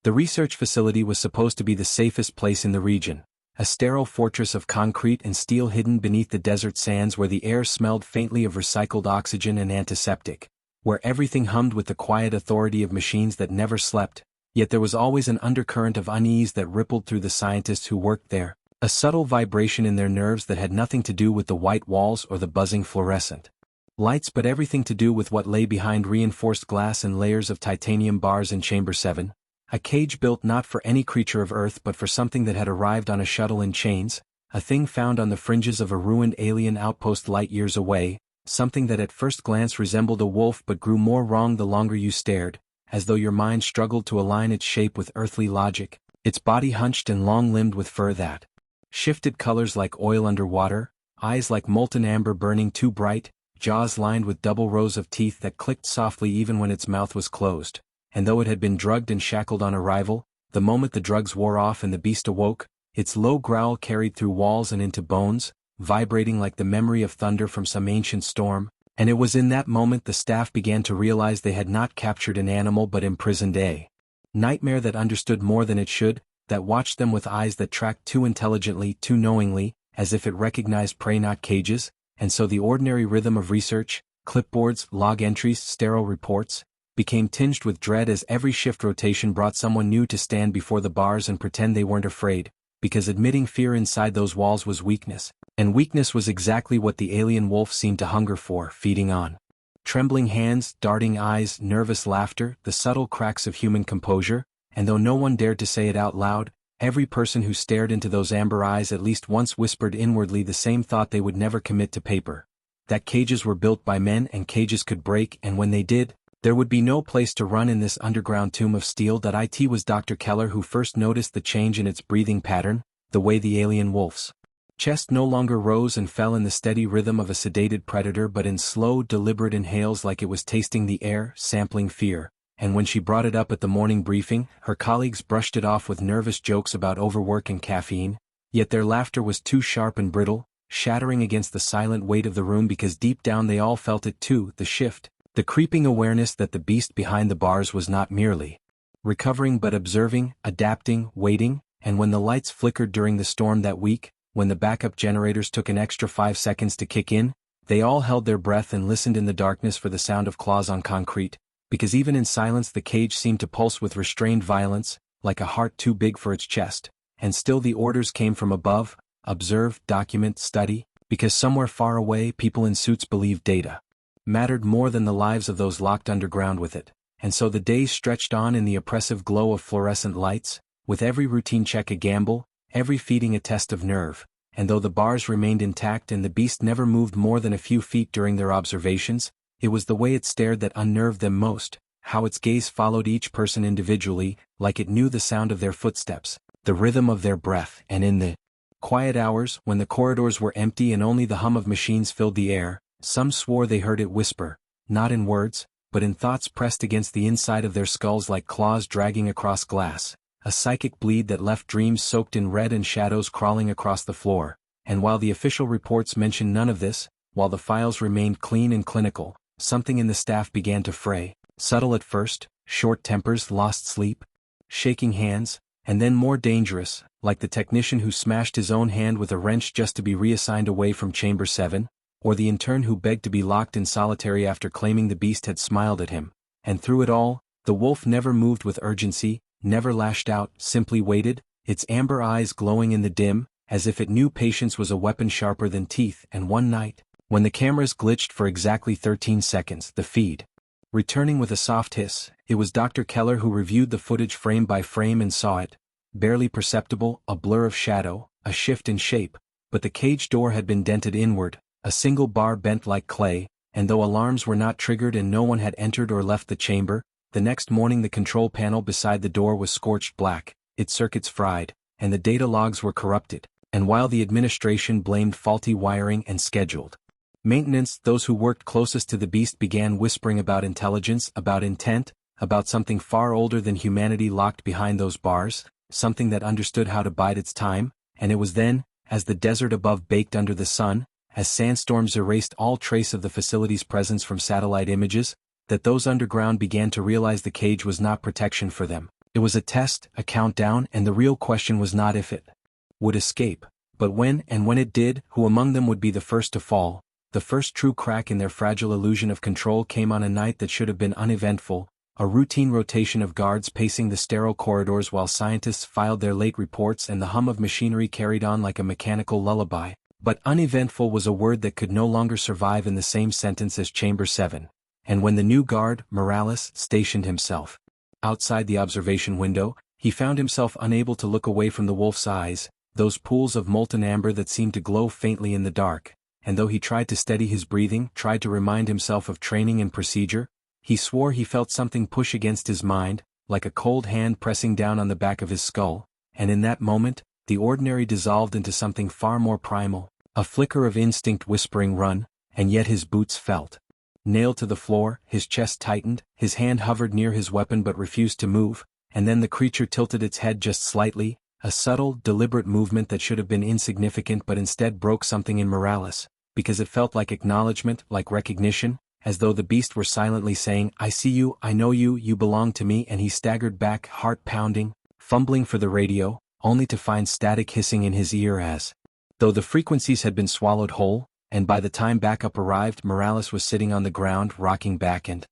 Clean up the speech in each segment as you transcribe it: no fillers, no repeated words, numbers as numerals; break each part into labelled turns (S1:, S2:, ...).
S1: The research facility was supposed to be the safest place in the region, a sterile fortress of concrete and steel hidden beneath the desert sands where the air smelled faintly of recycled oxygen and antiseptic, where everything hummed with the quiet authority of machines that never slept, yet there was always an undercurrent of unease that rippled through the scientists who worked there, a subtle vibration in their nerves that had nothing to do with the white walls or the buzzing fluorescent lights but everything to do with what lay behind reinforced glass and layers of titanium bars in Chamber 7. A cage built not for any creature of Earth but for something that had arrived on a shuttle in chains, a thing found on the fringes of a ruined alien outpost light years away, something that at first glance resembled a wolf but grew more wrong the longer you stared, as though your mind struggled to align its shape with earthly logic, its body hunched and long-limbed with fur that shifted colors like oil underwater, eyes like molten amber burning too bright, jaws lined with double rows of teeth that clicked softly even when its mouth was closed. And though it had been drugged and shackled on arrival, the moment the drugs wore off and the beast awoke, its low growl carried through walls and into bones, vibrating like the memory of thunder from some ancient storm, and it was in that moment the staff began to realize they had not captured an animal but imprisoned a nightmare that understood more than it should, that watched them with eyes that tracked too intelligently, too knowingly, as if it recognized prey not cages, and so the ordinary rhythm of research, clipboards, log entries, sterile reports, became tinged with dread as every shift rotation brought someone new to stand before the bars and pretend they weren't afraid, because admitting fear inside those walls was weakness, and weakness was exactly what the alien wolf seemed to hunger for, feeding on. Trembling hands, darting eyes, nervous laughter, the subtle cracks of human composure, and though no one dared to say it out loud, every person who stared into those amber eyes at least once whispered inwardly the same thought they would never commit to paper. That cages were built by men and cages could break, and when they did, there would be no place to run in this underground tomb of steel. It was Dr. Keller who first noticed the change in its breathing pattern, the way the alien wolf's chest no longer rose and fell in the steady rhythm of a sedated predator but in slow, deliberate inhales like it was tasting the air, sampling fear, and when she brought it up at the morning briefing, her colleagues brushed it off with nervous jokes about overwork and caffeine, yet their laughter was too sharp and brittle, shattering against the silent weight of the room because deep down they all felt it too, the shift. The creeping awareness that the beast behind the bars was not merely recovering but observing, adapting, waiting, and when the lights flickered during the storm that week, when the backup generators took an extra 5 seconds to kick in, they all held their breath and listened in the darkness for the sound of claws on concrete, because even in silence the cage seemed to pulse with restrained violence, like a heart too big for its chest, and still the orders came from above, observe, document, study, because somewhere far away people in suits believed data mattered more than the lives of those locked underground with it, and so the days stretched on in the oppressive glow of fluorescent lights, with every routine check a gamble, every feeding a test of nerve, and though the bars remained intact and the beast never moved more than a few feet during their observations, it was the way it stared that unnerved them most, how its gaze followed each person individually, like it knew the sound of their footsteps, the rhythm of their breath, and in the quiet hours, when the corridors were empty and only the hum of machines filled the air, some swore they heard it whisper, not in words, but in thoughts pressed against the inside of their skulls like claws dragging across glass, a psychic bleed that left dreams soaked in red and shadows crawling across the floor, and while the official reports mentioned none of this, while the files remained clean and clinical, something in the staff began to fray, subtle at first, short tempers, lost sleep, shaking hands, and then more dangerous, like the technician who smashed his own hand with a wrench just to be reassigned away from Chamber 7, or the intern who begged to be locked in solitary after claiming the beast had smiled at him, and through it all, the wolf never moved with urgency, never lashed out, simply waited, its amber eyes glowing in the dim, as if it knew patience was a weapon sharper than teeth. And one night, when the cameras glitched for exactly 13 seconds, the feed returning with a soft hiss, it was Dr. Keller who reviewed the footage frame by frame and saw it, barely perceptible, a blur of shadow, a shift in shape, but the cage door had been dented inward, a single bar bent like clay, and though alarms were not triggered and no one had entered or left the chamber, the next morning the control panel beside the door was scorched black, its circuits fried, and the data logs were corrupted, and while the administration blamed faulty wiring and scheduled maintenance, those who worked closest to the beast began whispering about intelligence, about intent, about something far older than humanity locked behind those bars, something that understood how to bide its time, and it was then, as the desert above baked under the sun, as sandstorms erased all trace of the facility's presence from satellite images, that those underground began to realize the cage was not protection for them, It was a test, a countdown, and the real question was not if it would escape, but when, and when it did, who among them would be the first to fall. The first true crack in their fragile illusion of control came on a night that should have been uneventful, a routine rotation of guards pacing the sterile corridors while scientists filed their late reports and the hum of machinery carried on like a mechanical lullaby. But uneventful was a word that could no longer survive in the same sentence as Chamber 7. And when the new guard, Morales, stationed himself outside the observation window, he found himself unable to look away from the wolf's eyes, those pools of molten amber that seemed to glow faintly in the dark, and though he tried to steady his breathing, tried to remind himself of training and procedure, he swore he felt something push against his mind, like a cold hand pressing down on the back of his skull, and in that moment, the ordinary dissolved into something far more primal, a flicker of instinct whispering run, and yet his boots felt nailed to the floor, his chest tightened, his hand hovered near his weapon but refused to move, and then the creature tilted its head just slightly, a subtle, deliberate movement that should have been insignificant but instead broke something in Morales, because it felt like acknowledgement, like recognition, as though the beast were silently saying, "I see you, I know you, you belong to me," and he staggered back, heart pounding, fumbling for the radio, only to find static hissing in his ear as though the frequencies had been swallowed whole, and by the time backup arrived Morales was sitting on the ground rocking back and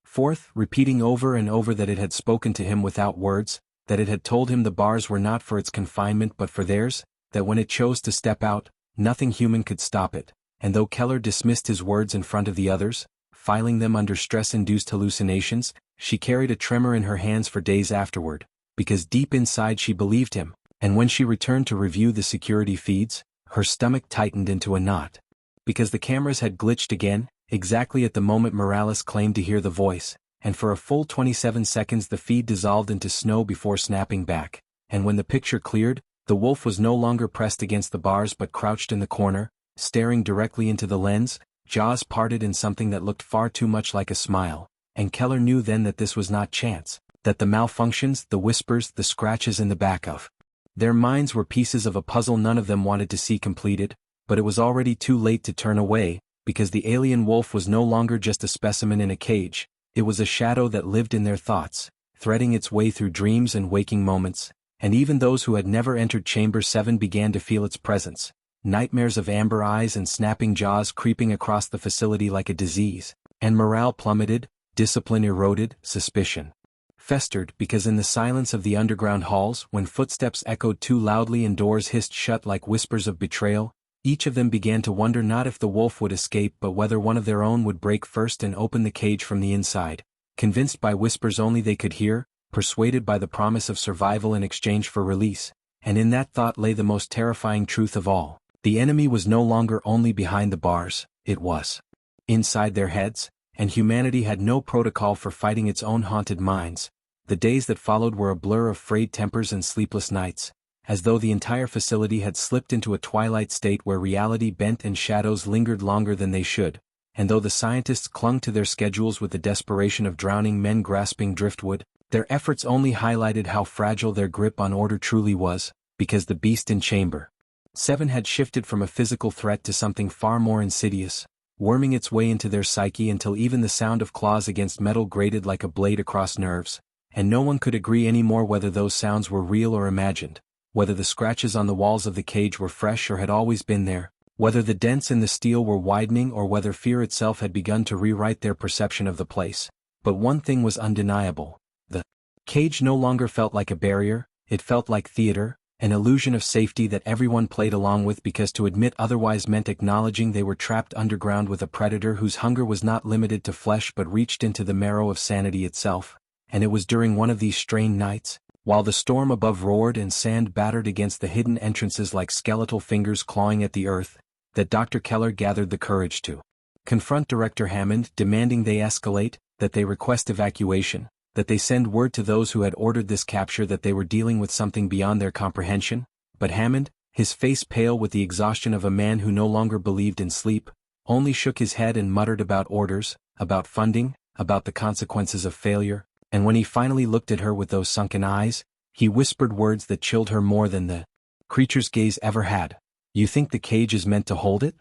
S1: forth, repeating over and over that it had spoken to him without words, that it had told him the bars were not for its confinement but for theirs, that when it chose to step out, nothing human could stop it, and though Keller dismissed his words in front of the others, filing them under stress-induced hallucinations, she carried a tremor in her hands for days afterward, because deep inside she believed him, and when she returned to review the security feeds, her stomach tightened into a knot. Because the cameras had glitched again, exactly at the moment Morales claimed to hear the voice, and for a full 27 seconds the feed dissolved into snow before snapping back, and when the picture cleared, the wolf was no longer pressed against the bars but crouched in the corner, staring directly into the lens, jaws parted in something that looked far too much like a smile, and Keller knew then that this was not chance, that the malfunctions, the whispers, the scratches in the back of their minds were pieces of a puzzle none of them wanted to see completed, but it was already too late to turn away, because the alien wolf was no longer just a specimen in a cage, it was a shadow that lived in their thoughts, threading its way through dreams and waking moments, and even those who had never entered Chamber 7 began to feel its presence, nightmares of amber eyes and snapping jaws creeping across the facility like a disease, and morale plummeted, discipline eroded, suspicion festered because in the silence of the underground halls, when footsteps echoed too loudly and doors hissed shut like whispers of betrayal, each of them began to wonder not if the wolf would escape but whether one of their own would break first and open the cage from the inside, convinced by whispers only they could hear, persuaded by the promise of survival in exchange for release, and in that thought lay the most terrifying truth of all. The enemy was no longer only behind the bars, it was inside their heads, and humanity had no protocol for fighting its own haunted minds. The days that followed were a blur of frayed tempers and sleepless nights, as though the entire facility had slipped into a twilight state where reality bent and shadows lingered longer than they should, and though the scientists clung to their schedules with the desperation of drowning men grasping driftwood, their efforts only highlighted how fragile their grip on order truly was, because the beast in Chamber 7 had shifted from a physical threat to something far more insidious, worming its way into their psyche until even the sound of claws against metal grated like a blade across nerves, and no one could agree anymore whether those sounds were real or imagined, whether the scratches on the walls of the cage were fresh or had always been there, whether the dents in the steel were widening or whether fear itself had begun to rewrite their perception of the place. But one thing was undeniable. The cage no longer felt like a barrier, it felt like theater, an illusion of safety that everyone played along with because to admit otherwise meant acknowledging they were trapped underground with a predator whose hunger was not limited to flesh but reached into the marrow of sanity itself. And it was during one of these strained nights, while the storm above roared and sand battered against the hidden entrances like skeletal fingers clawing at the earth, that Dr. Keller gathered the courage to confront Director Hammond, demanding they escalate, that they request evacuation, that they send word to those who had ordered this capture that they were dealing with something beyond their comprehension. But Hammond, his face pale with the exhaustion of a man who no longer believed in sleep, only shook his head and muttered about orders, about funding, about the consequences of failure, and when he finally looked at her with those sunken eyes, he whispered words that chilled her more than the creature's gaze ever had. "You think the cage is meant to hold it?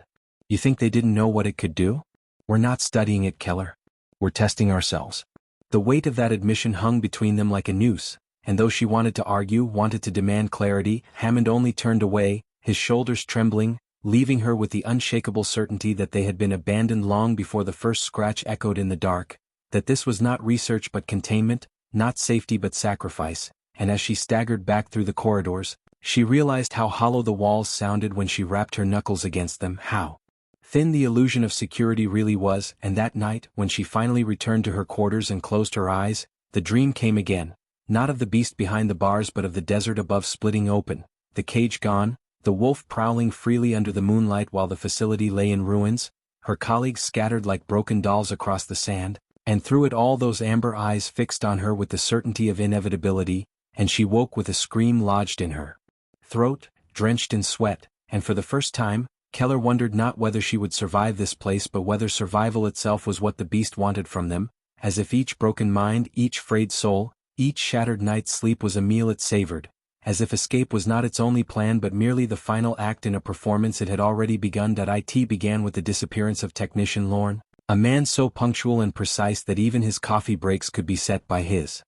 S1: You think they didn't know what it could do? We're not studying it, Keller. We're testing ourselves." The weight of that admission hung between them like a noose, and though she wanted to argue, wanted to demand clarity, Hammond only turned away, his shoulders trembling, leaving her with the unshakable certainty that they had been abandoned long before the first scratch echoed in the dark, that this was not research but containment, not safety but sacrifice, and as she staggered back through the corridors, she realized how hollow the walls sounded when she rapped her knuckles against them, how thin the illusion of security really was, and that night, when she finally returned to her quarters and closed her eyes, the dream came again, not of the beast behind the bars but of the desert above splitting open, the cage gone, the wolf prowling freely under the moonlight while the facility lay in ruins, her colleagues scattered like broken dolls across the sand, and through it all those amber eyes fixed on her with the certainty of inevitability, and she woke with a scream lodged in her throat, drenched in sweat, and for the first time, Keller wondered not whether she would survive this place but whether survival itself was what the beast wanted from them, as if each broken mind, each frayed soul, each shattered night's sleep was a meal it savored, as if escape was not its only plan but merely the final act in a performance it had already begun. It began with the disappearance of Technician Lorne, a man so punctual and precise that even his coffee breaks could be set by his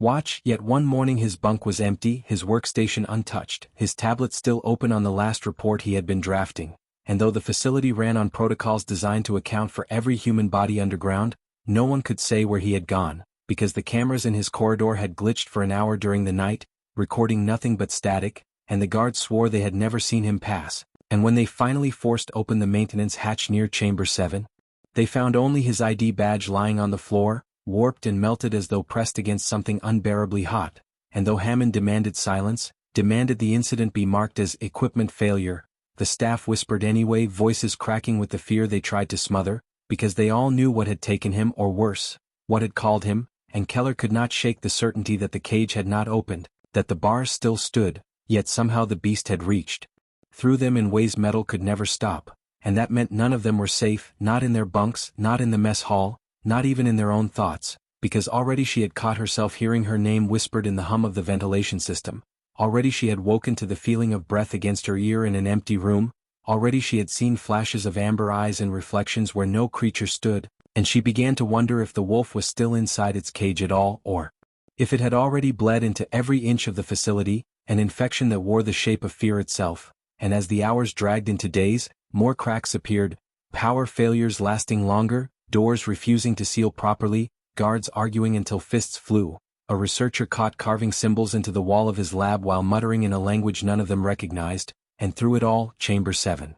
S1: watch, yet one morning his bunk was empty, his workstation untouched, his tablet still open on the last report he had been drafting, and though the facility ran on protocols designed to account for every human body underground, no one could say where he had gone, because the cameras in his corridor had glitched for an hour during the night, recording nothing but static, and the guards swore they had never seen him pass, and when they finally forced open the maintenance hatch near Chamber 7, they found only his ID badge lying on the floor, warped and melted as though pressed against something unbearably hot, and though Hammond demanded silence, demanded the incident be marked as equipment failure, the staff whispered anyway, voices cracking with the fear they tried to smother, because they all knew what had taken him, or worse, what had called him, and Keller could not shake the certainty that the cage had not opened, that the bars still stood, yet somehow the beast had reached through them in ways metal could never stop, and that meant none of them were safe, not in their bunks, not in the mess hall, not even in their own thoughts, because already she had caught herself hearing her name whispered in the hum of the ventilation system, already she had woken to the feeling of breath against her ear in an empty room, already she had seen flashes of amber eyes and reflections where no creature stood, and she began to wonder if the wolf was still inside its cage at all, or if it had already bled into every inch of the facility, an infection that wore the shape of fear itself, and as the hours dragged into days, more cracks appeared, power failures lasting longer, doors refusing to seal properly, guards arguing until fists flew, a researcher caught carving symbols into the wall of his lab while muttering in a language none of them recognized, and through it all, Chamber 7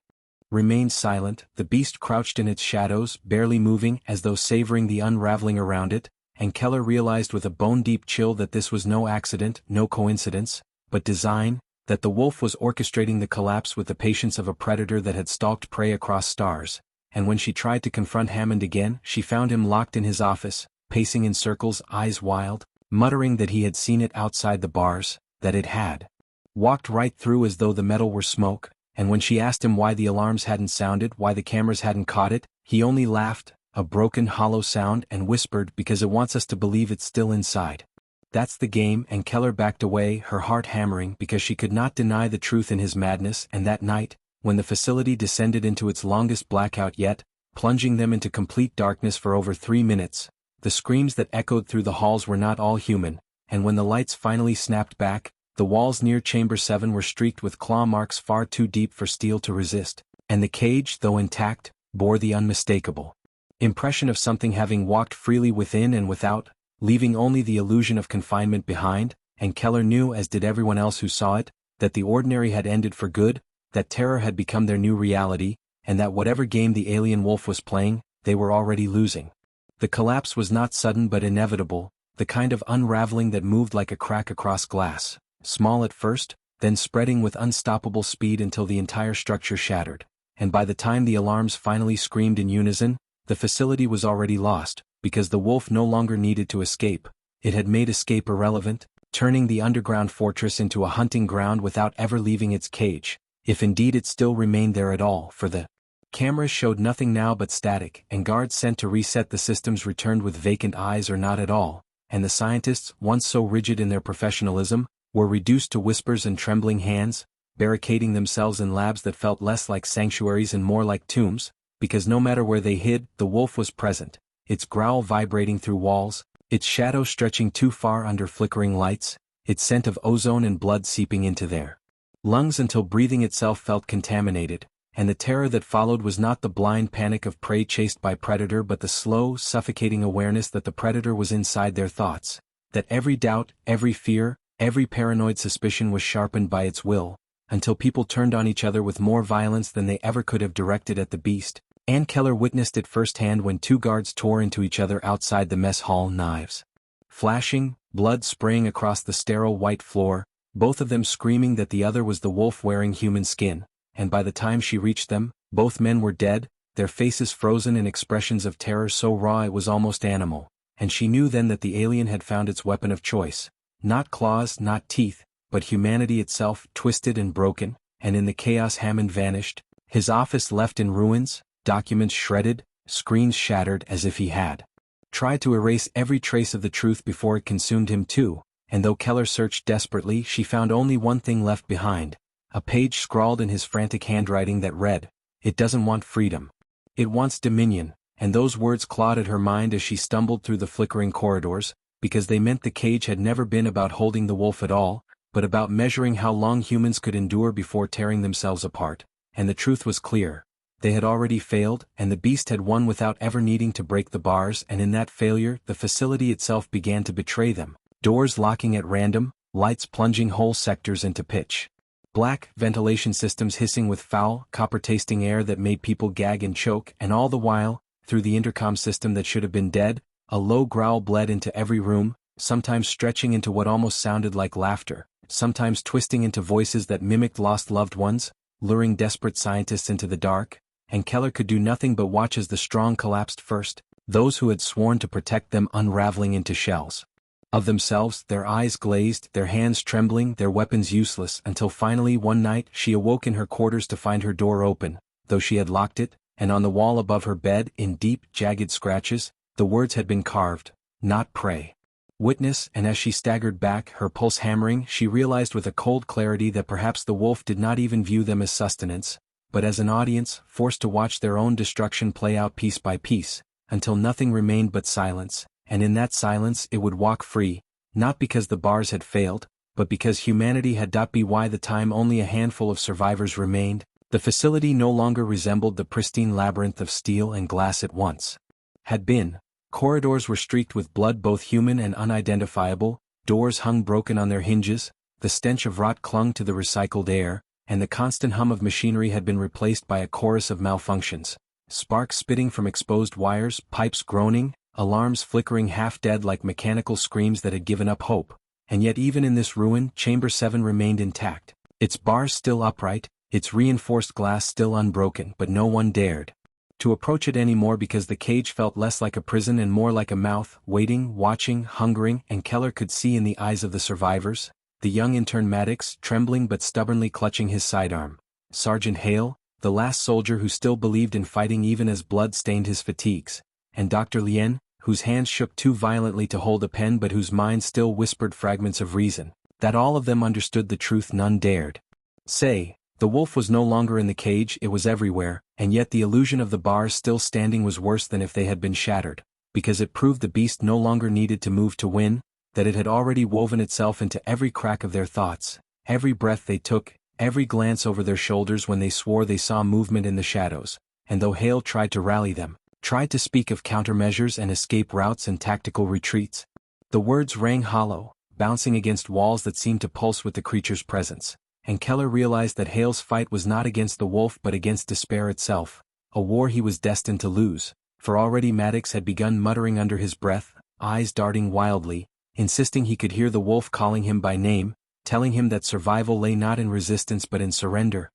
S1: remained silent, the beast crouched in its shadows, barely moving as though savoring the unraveling around it, and Keller realized with a bone-deep chill that this was no accident, no coincidence, but design, that the wolf was orchestrating the collapse with the patience of a predator that had stalked prey across stars. And when she tried to confront Hammond again, she found him locked in his office, pacing in circles, eyes wild, muttering that he had seen it outside the bars, that it had walked right through as though the metal were smoke, and when she asked him why the alarms hadn't sounded, why the cameras hadn't caught it, he only laughed, a broken hollow sound, and whispered, because it wants us to believe it's still inside. That's the game, and Keller backed away, her heart hammering because she could not deny the truth in his madness, and that night, when the facility descended into its longest blackout yet, plunging them into complete darkness for over 3 minutes, the screams that echoed through the halls were not all human, and when the lights finally snapped back, the walls near Chamber 7 were streaked with claw marks far too deep for steel to resist, and the cage, though intact, bore the unmistakable impression of something having walked freely within and without, leaving only the illusion of confinement behind, and Keller knew, as did everyone else who saw it, that the ordinary had ended for good, that terror had become their new reality, and that whatever game the alien wolf was playing, they were already losing. The collapse was not sudden but inevitable, the kind of unraveling that moved like a crack across glass, small at first, then spreading with unstoppable speed until the entire structure shattered, and by the time the alarms finally screamed in unison, the facility was already lost, because the wolf no longer needed to escape, it had made escape irrelevant, turning the underground fortress into a hunting ground without ever leaving its cage, if indeed it still remained there at all, for the cameras showed nothing now but static, and guards sent to reset the systems returned with vacant eyes or not at all, and the scientists, once so rigid in their professionalism, were reduced to whispers and trembling hands, barricading themselves in labs that felt less like sanctuaries and more like tombs, because no matter where they hid, the wolf was present, its growl vibrating through walls, its shadow stretching too far under flickering lights, its scent of ozone and blood seeping into their lungs until breathing itself felt contaminated, and the terror that followed was not the blind panic of prey chased by predator but the slow, suffocating awareness that the predator was inside their thoughts, that every doubt, every fear, every paranoid suspicion was sharpened by its will, until people turned on each other with more violence than they ever could have directed at the beast. Ann Keller witnessed it firsthand when two guards tore into each other outside the mess hall, knives flashing, blood spraying across the sterile white floor, both of them screaming that the other was the wolf wearing human skin, and by the time she reached them, both men were dead, their faces frozen in expressions of terror so raw it was almost animal, and she knew then that the alien had found its weapon of choice, not claws, not teeth, but humanity itself, twisted and broken, and in the chaos Hammond vanished, his office left in ruins, documents shredded, screens shattered as if he had tried to erase every trace of the truth before it consumed him too, and though Keller searched desperately she found only one thing left behind, a page scrawled in his frantic handwriting that read, "It doesn't want freedom. It wants dominion," and those words clawed at her mind as she stumbled through the flickering corridors, because they meant the cage had never been about holding the wolf at all, but about measuring how long humans could endure before tearing themselves apart, and the truth was clear. They had already failed, and the beast had won without ever needing to break the bars, and in that failure the facility itself began to betray them, doors locking at random, lights plunging whole sectors into pitch black, ventilation systems hissing with foul, copper-tasting air that made people gag and choke, and all the while, through the intercom system that should have been dead, a low growl bled into every room, sometimes stretching into what almost sounded like laughter, sometimes twisting into voices that mimicked lost loved ones, luring desperate scientists into the dark, and Keller could do nothing but watch as the strong collapsed first, those who had sworn to protect them unraveling into shells of themselves, their eyes glazed, their hands trembling, their weapons useless, until finally one night she awoke in her quarters to find her door open, though she had locked it, and on the wall above her bed, in deep, jagged scratches, the words had been carved, "Not prey. Witness," and as she staggered back, her pulse hammering, she realized with a cold clarity that perhaps the wolf did not even view them as sustenance, but as an audience, forced to watch their own destruction play out piece by piece, until nothing remained but silence, and in that silence it would walk free, not because the bars had failed, but because humanity had. By the time only a handful of survivors remained, the facility no longer resembled the pristine labyrinth of steel and glass it once had been. Corridors were streaked with blood, both human and unidentifiable, doors hung broken on their hinges, the stench of rot clung to the recycled air, and the constant hum of machinery had been replaced by a chorus of malfunctions, sparks spitting from exposed wires, pipes groaning, alarms flickering half-dead like mechanical screams that had given up hope. And yet even in this ruin, Chamber 7 remained intact, its bars still upright, its reinforced glass still unbroken, but no one dared to approach it anymore because the cage felt less like a prison and more like a mouth, waiting, watching, hungering, and Keller could see in the eyes of the survivors, the young intern Maddox, trembling but stubbornly clutching his sidearm, Sergeant Hale, the last soldier who still believed in fighting even as blood stained his fatigues, and Dr. Lien, whose hands shook too violently to hold a pen but whose mind still whispered fragments of reason, that all of them understood the truth none dared say. The wolf was no longer in the cage, it was everywhere, and yet the illusion of the bars still standing was worse than if they had been shattered, because it proved the beast no longer needed to move to win, that it had already woven itself into every crack of their thoughts, every breath they took, every glance over their shoulders when they swore they saw movement in the shadows, and though Hale tried to rally them, tried to speak of countermeasures and escape routes and tactical retreats, the words rang hollow, bouncing against walls that seemed to pulse with the creature's presence. And Keller realized that Hale's fight was not against the wolf but against despair itself, a war he was destined to lose, for already Maddox had begun muttering under his breath, eyes darting wildly, insisting he could hear the wolf calling him by name, telling him that survival lay not in resistance but in surrender.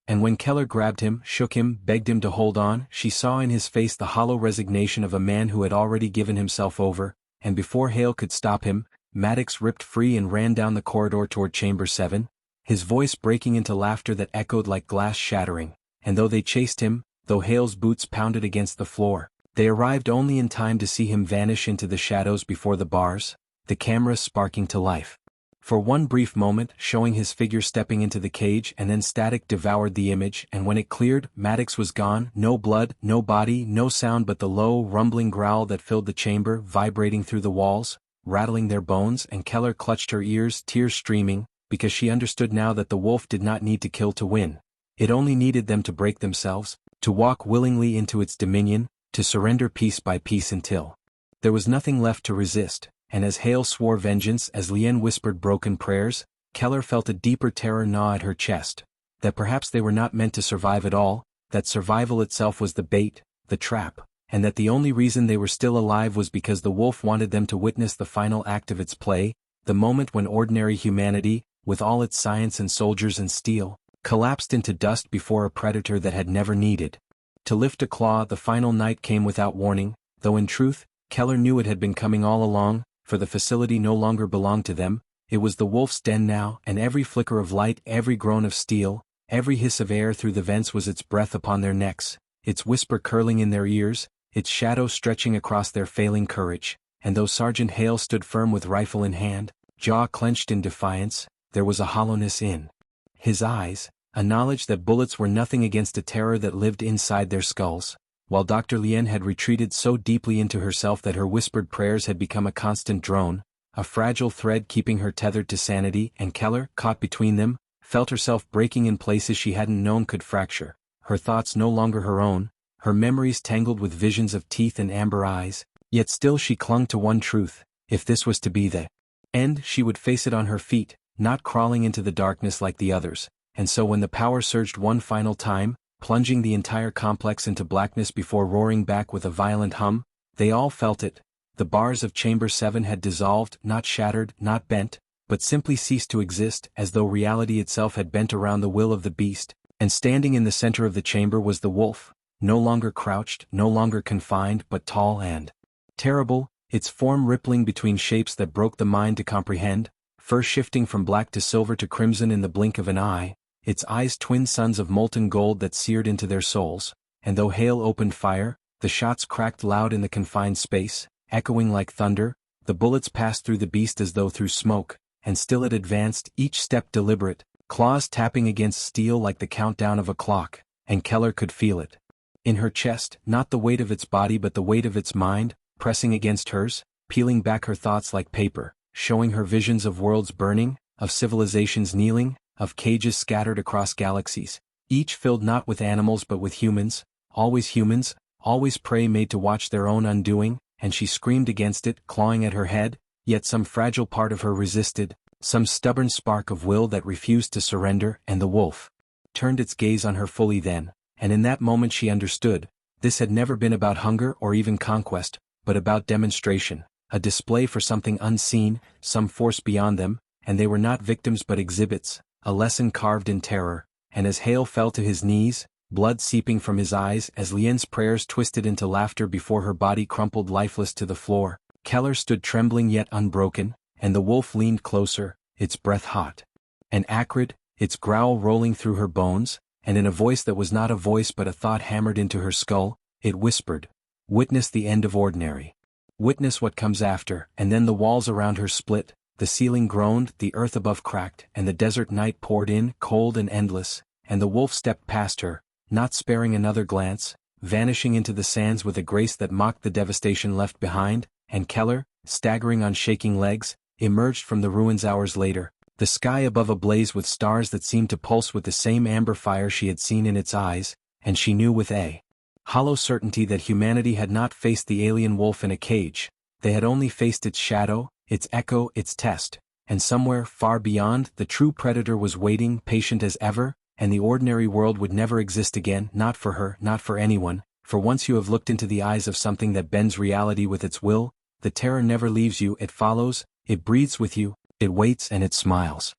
S1: And when Keller grabbed him, shook him, begged him to hold on, she saw in his face the hollow resignation of a man who had already given himself over, and before Hale could stop him, Maddox ripped free and ran down the corridor toward Chamber 7. His voice breaking into laughter that echoed like glass shattering, and though they chased him, though Hale's boots pounded against the floor, they arrived only in time to see him vanish into the shadows before the bars, the camera sparking to life. For one brief moment, showing his figure stepping into the cage, and then static devoured the image, and when it cleared, Maddox was gone, no blood, no body, no sound but the low, rumbling growl that filled the chamber, vibrating through the walls, rattling their bones, and Keller clutched her ears, tears streaming, because she understood now that the wolf did not need to kill to win. It only needed them to break themselves, to walk willingly into its dominion, to surrender piece by piece until there was nothing left to resist. And as Hale swore vengeance, as Lien whispered broken prayers, Keller felt a deeper terror gnaw at her chest. That perhaps they were not meant to survive at all, that survival itself was the bait, the trap, and that the only reason they were still alive was because the wolf wanted them to witness the final act of its play, the moment when ordinary humanity, with all its science and soldiers and steel, collapsed into dust before a predator that had never needed to lift a claw. The final night came without warning, though in truth, Keller knew it had been coming all along, for the facility no longer belonged to them. It was the wolf's den now, and every flicker of light, every groan of steel, every hiss of air through the vents was its breath upon their necks, its whisper curling in their ears, its shadow stretching across their failing courage. And though Sergeant Hale stood firm with rifle in hand, jaw clenched in defiance, there was a hollowness in his eyes, a knowledge that bullets were nothing against a terror that lived inside their skulls. While Dr. Lien had retreated so deeply into herself that her whispered prayers had become a constant drone, a fragile thread keeping her tethered to sanity, and Keller, caught between them, felt herself breaking in places she hadn't known could fracture, her thoughts no longer her own, her memories tangled with visions of teeth and amber eyes, yet still she clung to one truth: if this was to be the end, she would face it on her feet, not crawling into the darkness like the others. And so when the power surged one final time, plunging the entire complex into blackness before roaring back with a violent hum, they all felt it. The bars of Chamber 7 had dissolved, not shattered, not bent, but simply ceased to exist, as though reality itself had bent around the will of the beast, and standing in the center of the chamber was the wolf, no longer crouched, no longer confined, but tall and terrible, its form rippling between shapes that broke the mind to comprehend, first shifting from black to silver to crimson in the blink of an eye, its eyes twin suns of molten gold that seared into their souls. And though Hale opened fire, the shots cracked loud in the confined space, echoing like thunder. The bullets passed through the beast as though through smoke, and still it advanced, each step deliberate, claws tapping against steel like the countdown of a clock, and Keller could feel it in her chest, not the weight of its body but the weight of its mind, pressing against hers, peeling back her thoughts like paper, showing her visions of worlds burning, of civilizations kneeling, of cages scattered across galaxies, each filled not with animals but with humans, always prey made to watch their own undoing. And she screamed against it, clawing at her head, yet some fragile part of her resisted, some stubborn spark of will that refused to surrender. And the wolf turned its gaze on her fully then, and in that moment she understood. This had never been about hunger or even conquest, but about demonstration, a display for something unseen, some force beyond them, and they were not victims but exhibits, a lesson carved in terror. And as Hale fell to his knees, blood seeping from his eyes as Lien's prayers twisted into laughter before her body crumpled lifeless to the floor, Keller stood trembling yet unbroken, and the wolf leaned closer, its breath hot and acrid, its growl rolling through her bones, and in a voice that was not a voice but a thought hammered into her skull, it whispered, "Witness the end of ordinary. Witness what comes after." And then the walls around her split, the ceiling groaned, the earth above cracked, and the desert night poured in, cold and endless, and the wolf stepped past her, not sparing another glance, vanishing into the sands with a grace that mocked the devastation left behind. And Keller, staggering on shaking legs, emerged from the ruins hours later, the sky above ablaze with stars that seemed to pulse with the same amber fire she had seen in its eyes, and she knew with a hollow certainty that humanity had not faced the alien wolf in a cage. They had only faced its shadow, its echo, its test, and somewhere far beyond, the true predator was waiting, patient as ever. And the ordinary world would never exist again, not for her, not for anyone, for once you have looked into the eyes of something that bends reality with its will, the terror never leaves you, it follows, it breathes with you, it waits and it smiles.